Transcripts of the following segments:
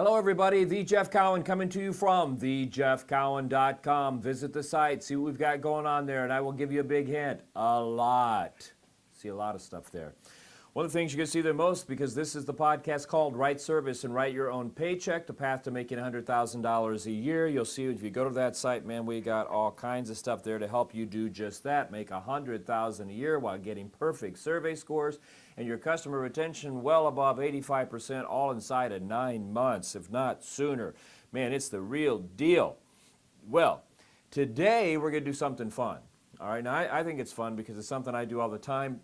Hello, everybody. The Jeff Cowan coming to you from thejeffcowan.com. Visit the site, see what we've got going on there, and I will give you a big hint. A lot. See a lot of stuff there. One of the things you're going to see there most, because this is the podcast called Right Service and Write Your Own Paycheck, the path to making $100,000 a year. You'll see if you go to that site, man, we got all kinds of stuff there to help you do just that. Make $100,000 a year while getting perfect survey scores and your customer retention well above 85%, all inside of 9 months, if not sooner. Man, it's the real deal. Well, today we're going to do something fun. All right, now I think it's fun because it's something I do all the time.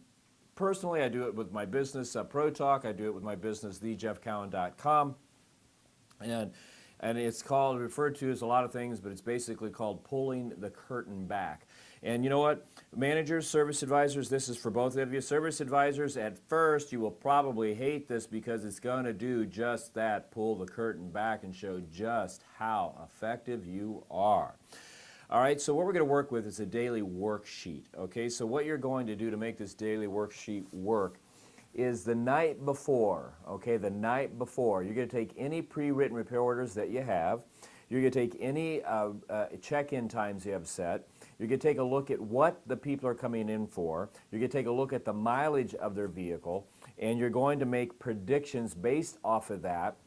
Personally, I do it with my business, Pro Talk. I do it with my business, thejeffcowan.com. And it's called, referred to as a lot of things, but it's basically called pulling the curtain back. And you know what? Managers, service advisors, this is for both of you. Service advisors, at first, you will probably hate this because it's going to do just that, pull the curtain back and show just how effective you are. All right, so what we're going to work with is a daily worksheet, okay? So what you're going to do to make this daily worksheet work is the night before, okay, the night before, you're going to take any pre-written repair orders that you have. You're going to take any check-in times you have set. You're going to take a look at what the people are coming in for. You're going to take a look at the mileage of their vehicle, and you're going to make predictions based off of that.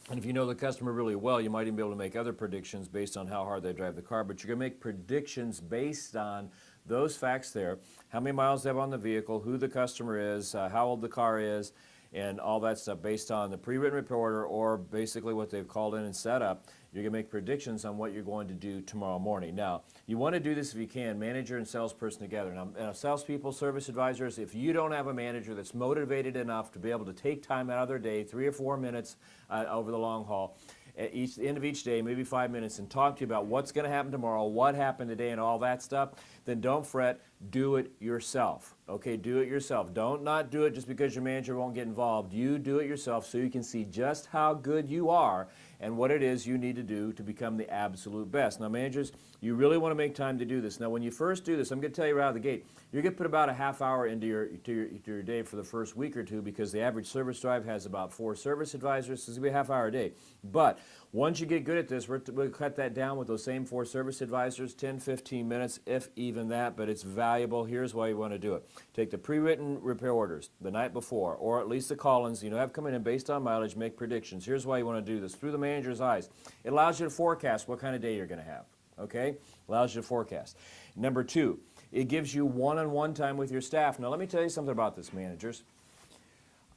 And if you know the customer really well, you might even be able to make other predictions based on how hard they drive the car. But you're going to make predictions based on those facts there. How many miles they have on the vehicle, who the customer is, how old the car is, and all that stuff based on the pre-written repair order or basically what they've called in and set up. You're going to make predictions on what you're going to do tomorrow morning. Now, you want to do this if you can, manager and salesperson together. Now, salespeople, service advisors, if you don't have a manager that's motivated enough to be able to take time out of their day, 3 or 4 minutes over the long haul, at the end of each day, maybe 5 minutes, and talk to you about what's going to happen tomorrow, what happened today, and all that stuff, then don't fret. Do it yourself. Okay, do it yourself. Don't not do it just because your manager won't get involved. You do it yourself so you can see just how good you are and what it is you need to do to become the absolute best. Now, managers, you really want to make time to do this. Now, when you first do this, I'm going to tell you right out of the gate, you're going to put about a half hour into your day for the first week or two because the average service drive has about 4 service advisors, so it's going to be a half hour a day. But once you get good at this, we'll cut that down with those same 4 service advisors, 10, 15 minutes, if even that, but it's valuable. Here's why you want to do it. Take the pre-written repair orders the night before, or at least the call-ins, have coming in based on mileage, make predictions. Here's why you want to do this. Through the manager's eyes, it allows you to forecast what kind of day you're going to have, okay? Allows you to forecast. Number 2, it gives you one-on-one time with your staff. Now, let me tell you something about this, managers.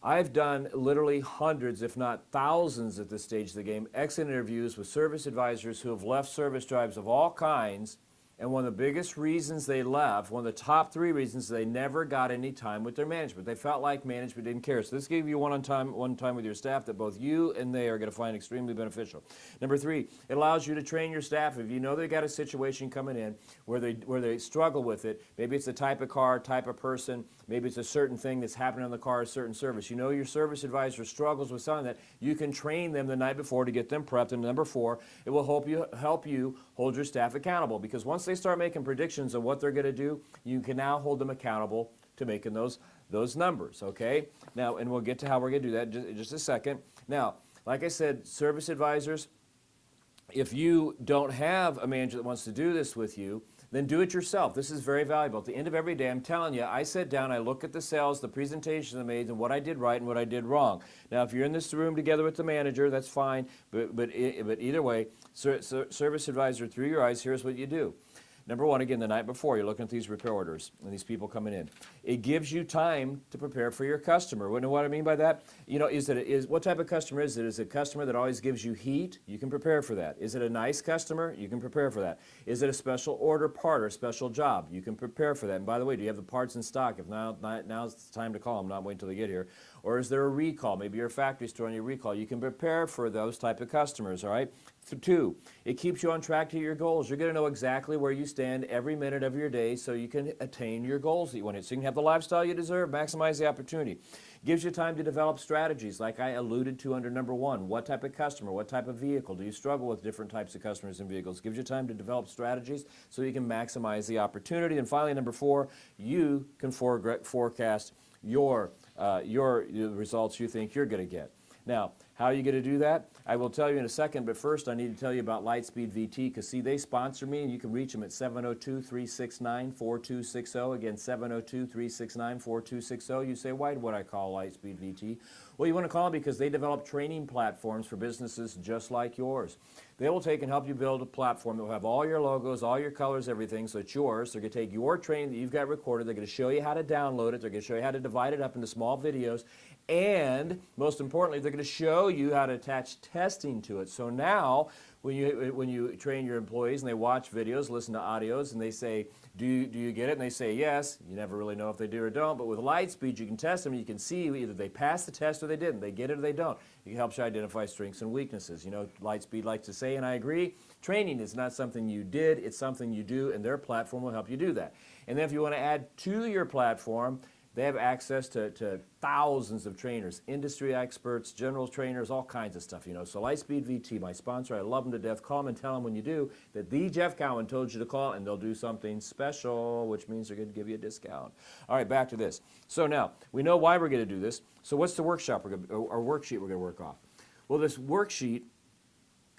I've done literally hundreds, if not thousands at this stage of the game, exit interviews with service advisors who have left service drives of all kinds. And one of the biggest reasons they left, one of the top 3 reasons, they never got any time with their management. They felt like management didn't care. So this gave you one time with your staff that both you and they are going to find extremely beneficial. Number 3, it allows you to train your staff. If you know they got a situation coming in where they struggle with it, maybe it's a type of car, type of person, maybe it's a certain thing that's happening on the car, a certain service. You know your service advisor struggles with something that you can train them the night before to get them prepped. And number 4, it will help you hold your staff accountable, because once they start making predictions of what they're going to do, you can now hold them accountable to making those numbers, okay? Now, and we'll get to how we're going to do that in just a second. Now, like I said, service advisors, if you don't have a manager that wants to do this with you, then do it yourself. This is very valuable. At the end of every day, I'm telling you, I sit down, I look at the sales, the presentations I made, and what I did right and what I did wrong. Now, if you're in this room together with the manager, that's fine, but either way, service advisor, through your eyes, here's what you do. Number 1, again, the night before, you're looking at these repair orders and these people coming in. It gives you time to prepare for your customer. You know what I mean by that? What type of customer is it? Is it a customer that always gives you heat? You can prepare for that. Is it a nice customer? You can prepare for that. Is it a special order part or a special job? You can prepare for that. And by the way, do you have the parts in stock? If now's the time to call them, not wait until they get here. Or is there a recall? Maybe you're a factory store and you recall. You can prepare for those type of customers, all right? 2, it keeps you on track to your goals. You're going to know exactly where you stand every minute of your day so you can attain your goals that you want to. So you can have the lifestyle you deserve, maximize the opportunity. Gives you time to develop strategies like I alluded to under number 1. What type of customer, what type of vehicle? Do you struggle with different types of customers and vehicles? Gives you time to develop strategies so you can maximize the opportunity. And finally, number 4, you can forecast your results you think you're going to get. Now, how are you going to do that? I will tell you in a second, but first I need to tell you about Lightspeed VT, because see, they sponsor me, and you can reach them at 702-369-4260. Again, 702-369-4260. You say, why would I call Lightspeed VT? Well, you want to call them because they develop training platforms for businesses just like yours. They will take and help you build a platform that will have all your logos, all your colors, everything, so it's yours. They're going to take your training that you've got recorded. They're going to show you how to download it. They're going to show you how to divide it up into small videos. And most importantly, they're going to show you how to attach testing to it. So now, when you train your employees and they watch videos, listen to audios, and they say, do you get it? And they say yes. You never really know if they do or don't. But with Lightspeed, you can test them. You can see either they passed the test or they didn't. They get it or they don't. It helps you identify strengths and weaknesses. You know, Lightspeed likes to say, and I agree, training is not something you did. It's something you do, and their platform will help you do that. And then if you want to add to your platform, they have access to thousands of trainers, industry experts, general trainers, all kinds of stuff, you know. So Lightspeed VT, my sponsor, I love them to death. Call them and tell them when you do that the Jeff Cowan told you to call, and they'll do something special, which means they're going to give you a discount. All right, back to this. So now, we know why we're going to do this. So what's the workshop or worksheet we're going to work off? Well, this worksheet,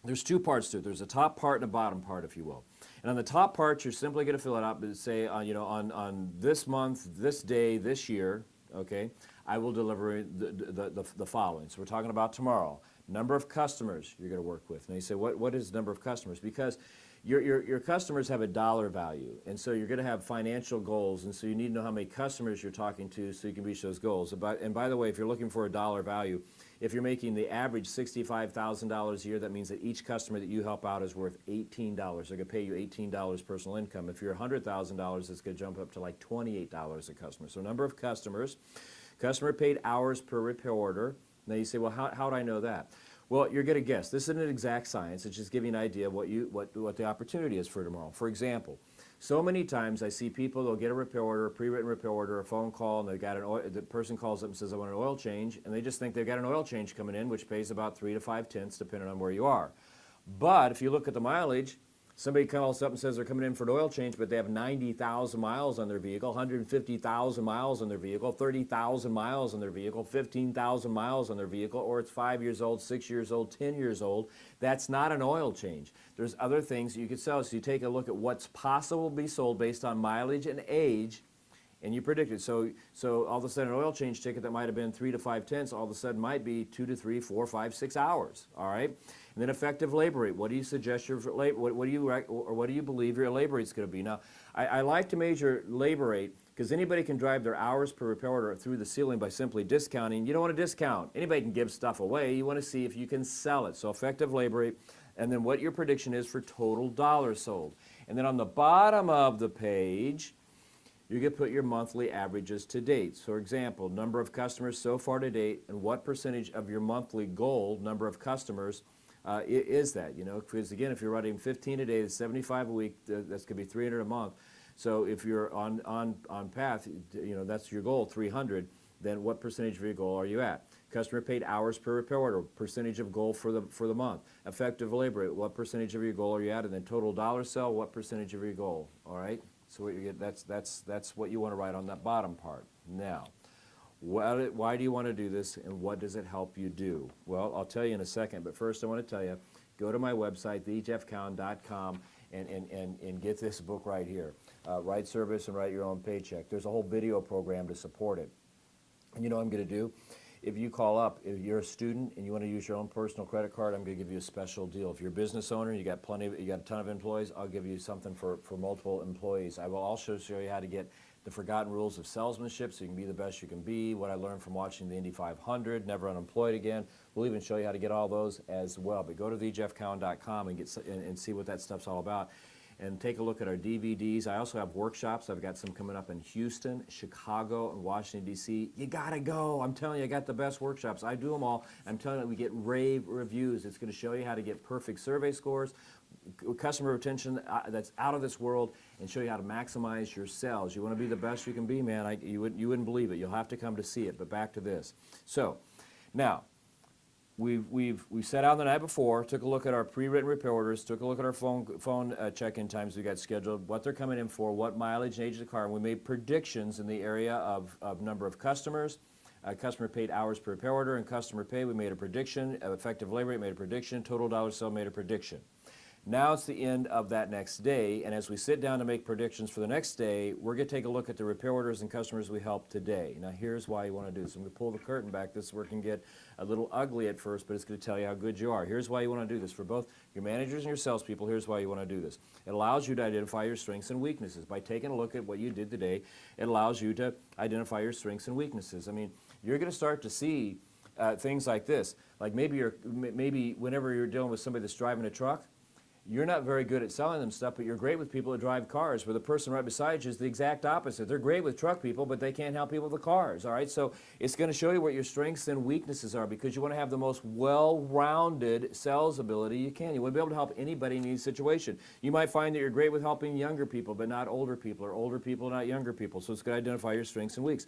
there's two parts to it. There's a top part and a bottom part, if you will. And on the top part, you're simply going to fill it out and say, you know, on this month, this day, this year, okay, I will deliver the following. So we're talking about tomorrow. Number of customers you're going to work with. And you say, what is number of customers? Because your customers have a dollar value, and so you're going to have financial goals, and so you need to know how many customers you're talking to so you can reach those goals. And by the way, if you're looking for a dollar value, if you're making the average $65,000 a year, that means that each customer that you help out is worth $18. They're going to pay you $18 personal income. If you're $100,000, it's going to jump up to like $28 a customer. So number of customers, customer paid hours per repair order. Now you say, well, how do I know that? Well, you're going to guess. This isn't an exact science. It's just giving you an idea of what the opportunity is for tomorrow. For example, so many times I see people, they'll get a repair order, a pre-written repair order, a phone call, and they've got the person calls up and says, I want an oil change, and they just think they've got an oil change coming in, which pays about 3 to 5 tenths, depending on where you are. But if you look at the mileage, somebody calls up and says they're coming in for an oil change, but they have 90,000 miles on their vehicle, 150,000 miles on their vehicle, 30,000 miles on their vehicle, 15,000 miles on their vehicle, or it's 5 years old, 6 years old, 10 years old. That's not an oil change. There's other things that you could sell. So you take a look at what's possible to be sold based on mileage and age, and you predict it. So all of a sudden an oil change ticket that might have been 3 to 5 tenths all of a sudden might be 2 to 3, 4, 5, 6 hours. All right. And then effective labor rate. What do you suggest your what do you believe your labor rate is going to be? Now, I like to measure labor rate because anybody can drive their hours per repair order through the ceiling by simply discounting. You don't want to discount. Anybody can give stuff away. You want to see if you can sell it. So effective labor rate, and then what your prediction is for total dollars sold. And then on the bottom of the page, you can put your monthly averages to date. So, for example, number of customers so far to date, and what percentage of your monthly goal, number of customers, is that, you know, because again, if you're running 15 a day, that's 75 a week, that's going to be 300 a month. So if you're on path, you know, that's your goal, 300, then what percentage of your goal are you at? Customer paid hours per repair order, percentage of goal for the month. Effective labor rate, what percentage of your goal are you at? And then total dollar sell, what percentage of your goal, all right? So what you get, that's what you want to write on that bottom part. Now, why do you want to do this, and what does it help you do? Well, I'll tell you in a second, but first I want to tell you, go to my website, thejeffcowan.com, and get this book right here. Write Service and Write Your Own Paycheck. There's a whole video program to support it. And you know what I'm going to do? If you call up, if you're a student and you want to use your own personal credit card, I'm going to give you a special deal. If you're a business owner, you got a ton of employees, I'll give you something for multiple employees. I will also show you how to get the forgotten rules of salesmanship so you can be the best you can be, what I learned from watching the Indy 500, never unemployed again. We'll even show you how to get all those as well. But go to thejeffcowan.com and see what that stuff's all about. And take a look at our DVDs. I also have workshops. I've got some coming up in Houston, Chicago, and Washington, D.C. You got to go. I'm telling you, I got the best workshops. I do them all. I'm telling you, we get rave reviews. It's going to show you how to get perfect survey scores, customer retention that's out of this world, and show you how to maximize your sales. You want to be the best you can be, man. You wouldn't believe it. You'll have to come to see it. But back to this. So, now, We've set out the night before, took a look at our pre-written repair orders, took a look at our phone check-in times we got scheduled, what they're coming in for, what mileage and age of the car, and we made predictions in the area of number of customers, customer paid hours per repair order, and customer pay, we made a prediction. Effective labor rate, made a prediction. Total dollars sold, made a prediction. Now it's the end of that next day, and as we sit down to make predictions for the next day, we're going to take a look at the repair orders and customers we helped today. Now here's why you want to do this. I'm going to pull the curtain back. This is where it can get a little ugly at first, but it's going to tell you how good you are. Here's why you want to do this. For both your managers and your salespeople, here's why you want to do this. It allows you to identify your strengths and weaknesses. By taking a look at what you did today, it allows you to identify your strengths and weaknesses. I mean, you're going to start to see things like this. Like maybe whenever you're dealing with somebody that's driving a truck, you're not very good at selling them stuff, but you're great with people that drive cars, where the person right beside you is the exact opposite. They're great with truck people, but they can't help people with the cars, all right? So it's going to show you what your strengths and weaknesses are, because you want to have the most well-rounded sales ability you can. You want to be able to help anybody in any situation. You might find that you're great with helping younger people, but not older people, or older people, not younger people. So it's going to identify your strengths and weaks.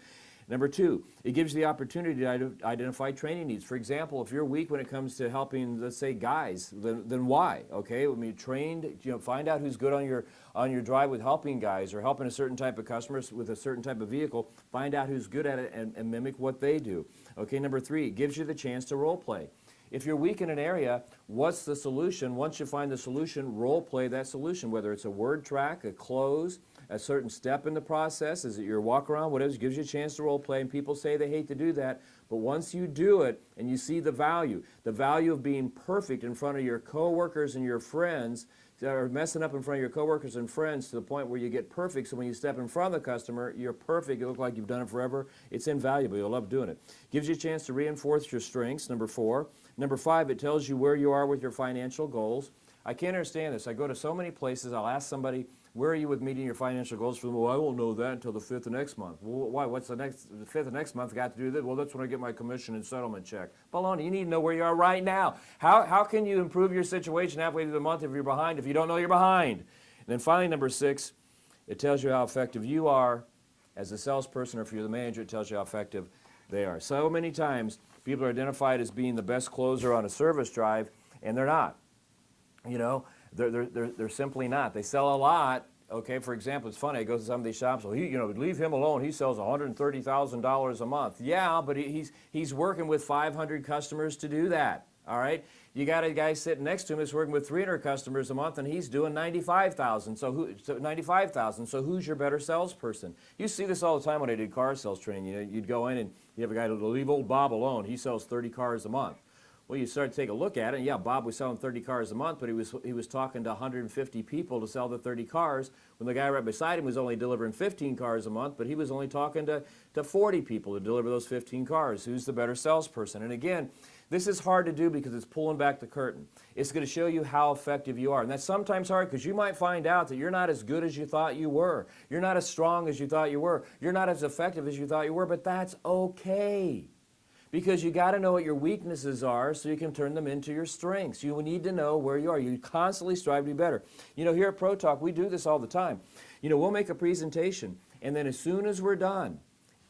Number two, it gives you the opportunity to identify training needs. For example, if you're weak when it comes to helping, let's say, guys, then why? Okay, I mean, trained, find out who's good on your drive with helping guys, or helping a certain type of customers with a certain type of vehicle. Find out who's good at it and mimic what they do. Okay, number three, it gives you the chance to role play. If you're weak in an area, what's the solution? Once you find the solution, role play that solution, whether it's a word track, a close, a certain step in the process, is it your walk around, whatever, it gives you a chance to role play. And people say they hate to do that, but once you do it and you see the value of being perfect in front of your coworkers and your friends, or messing up in front of your coworkers and friends to the point where you get perfect, so when you step in front of the customer, you're perfect, you look like you've done it forever, it's invaluable, you'll love doing it. Gives you a chance to reinforce your strengths, number four. Number five, it tells you where you are with your financial goals. I can't understand this. I go to so many places, I'll ask somebody, where are you with meeting your financial goals for them? Well, I won't know that until the 5th of next month. Well, why? What's the 5th of next month got to do with it? Well, that's when I get my commission and settlement check. Baloney, you need to know where you are right now. How can you improve your situation halfway through the month if you're behind, if you don't know you're behind? And then finally, number six, it tells you how effective you are as a salesperson, or if you're the manager, it tells you how effective they are. So many times, people are identified as being the best closer on a service drive, and they're not. They're simply not. They sell a lot. Okay, for example, it's funny. I go to some of these shops. Well, leave him alone. He sells $130,000 a month. Yeah, but he's working with 500 customers to do that. All right. You got a guy sitting next to him that's working with 300 customers a month, and he's doing $95,000. So who's your better salesperson? You see this all the time when I did car sales training. You'd go in and you have a guy to leave old Bob alone. He sells 30 cars a month. Well, you start to take a look at it, and yeah, Bob was selling 30 cars a month, but he was talking to 150 people to sell the 30 cars, when the guy right beside him was only delivering 15 cars a month, but he was only talking to 40 people to deliver those 15 cars. Who's the better salesperson? And again, this is hard to do because it's pulling back the curtain. It's going to show you how effective you are. And that's sometimes hard because you might find out that you're not as good as you thought you were. You're not as strong as you thought you were. You're not as effective as you thought you were, but that's okay. Because you got to know what your weaknesses are so you can turn them into your strengths. You need to know where you are. You constantly strive to be better. Here at Pro Talk, we do this all the time. We'll make a presentation, and then as soon as we're done,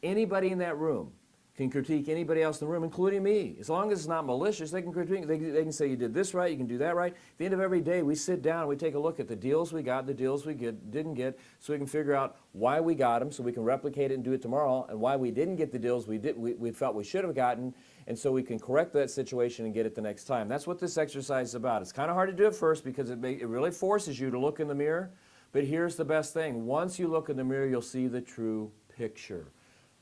anybody in that room can critique anybody else in the room, including me. As long as it's not malicious, they can critique. They can say, you did this right, you can do that right. At the end of every day, we sit down and we take a look at the deals we got, the deals we didn't get, so we can figure out why we got them, so we can replicate it and do it tomorrow, and why we didn't get the deals we felt we should have gotten, and so we can correct that situation and get it the next time. That's what this exercise is about. It's kind of hard to do at first because it really forces you to look in the mirror, but here's the best thing. Once you look in the mirror, you'll see the true picture,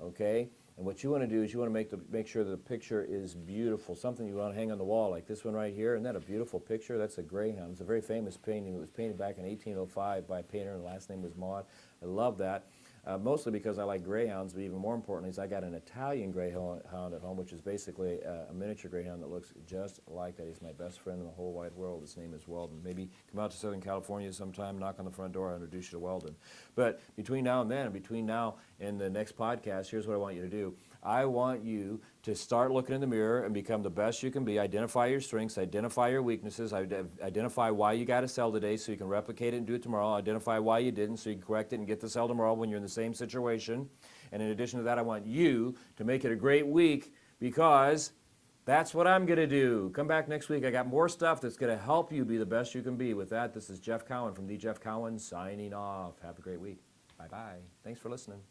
okay? And what you want to do is you want to make sure that the picture is beautiful, something you want to hang on the wall, like this one right here. Isn't that a beautiful picture? That's a greyhound. It's a very famous painting. It was painted back in 1805 by a painter, and the last name was Maud. I love that. Mostly because I like greyhounds, but even more importantly is I got an Italian greyhound at home, which is basically a miniature greyhound that looks just like that. He's my best friend in the whole wide world. His name is Weldon. Maybe come out to Southern California sometime, knock on the front door, I'll introduce you to Weldon. But between now and then, and between now and the next podcast, here's what I want you to do. I want you to start looking in the mirror and become the best you can be. Identify your strengths, identify your weaknesses, identify why you got to sell today so you can replicate it and do it tomorrow, identify why you didn't so you can correct it and get to sell tomorrow when you're in the same situation. And in addition to that, I want you to make it a great week, because that's what I'm going to do. Come back next week. I got more stuff that's going to help you be the best you can be. With that, this is Jeff Cowan from The Jeff Cowan signing off. Have a great week. Bye-bye. Thanks for listening.